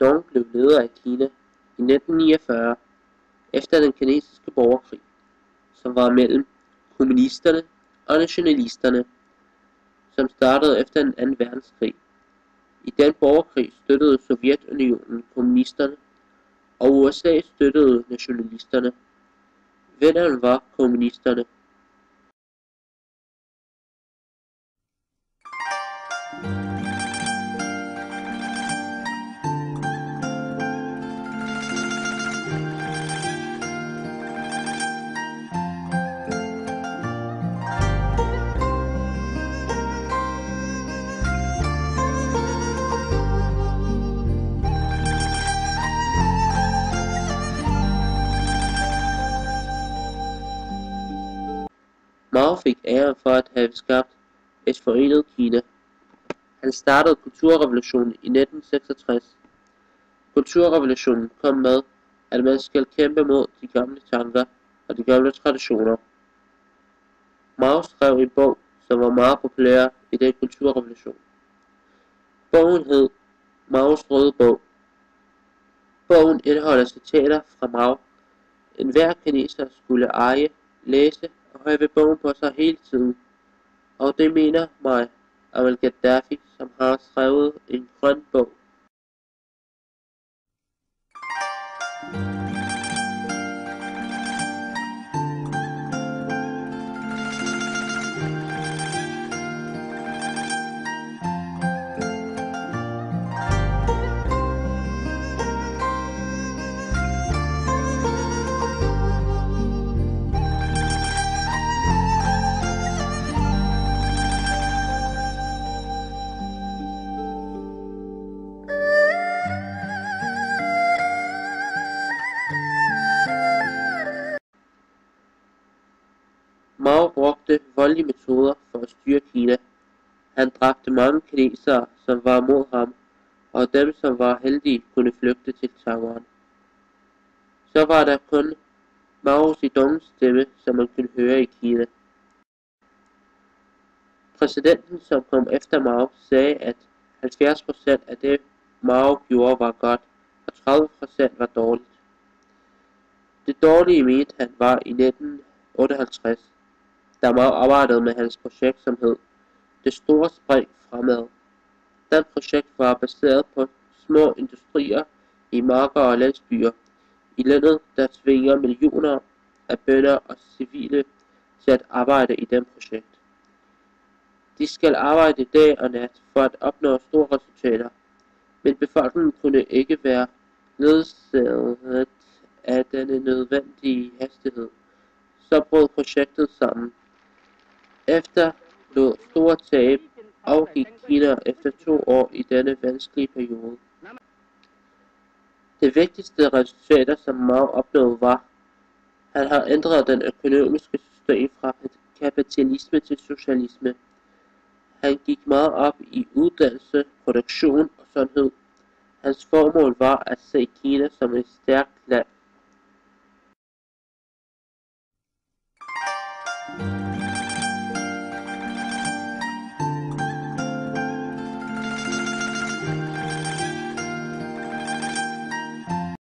Dong blev leder af Kina i 1949 efter den kinesiske borgerkrig, som var mellem kommunisterne og nationalisterne, som startede efter den anden verdenskrig. I den borgerkrig støttede Sovjetunionen kommunisterne, og USA støttede nationalisterne. Vinderen var kommunisterne. Mao fik æren for at have skabt et forenet Kina. Han startede kulturrevolutionen i 1966. Kulturrevolutionen kom med, at man skal kæmpe mod de gamle tanker og de gamle traditioner. Mao skrev en bog, som var meget populær i den kulturrevolution. Bogen hed Maos Røde Bog. Bogen indeholder citater fra Mao. Enhver kineser skulle eje, læse og have bogen på sig hele tiden. Og det mener mig, Muammar Gaddafi, som har skrevet en grøn bog. Mao brugte voldelige metoder for at styre Kina. Han dræbte mange kinesere, som var mod ham, og dem, som var heldige, kunne flygte til Taiwan. Så var der kun Mao Zedongs stemme, som man kunne høre i Kina. Præsidenten, som kom efter Mao, sagde, at 70% af det, Mao gjorde, var godt, og 30% var dårligt. Det dårlige mente han var i 1958, da Mao arbejdede med hans projekt, som hed Det Store Spring Fremad. Den projekt var baseret på små industrier i marker og landsbyer i landet, der tvinger millioner af bønder og civile til at arbejde i den projekt. De skal arbejde dag og nat for at opnå store resultater, men befolkningen kunne ikke være ledsaget af denne nødvendige hastighed. Så brød projektet sammen. Efter store tab afgik Kina efter 2 år i denne vanskelige periode. Det vigtigste resultater, som Mao opnåede, var, at han har ændret den økonomiske system fra kapitalisme til socialisme. Han gik meget op i uddannelse, produktion og sundhed. Hans formål var at se Kina som et stærkt land.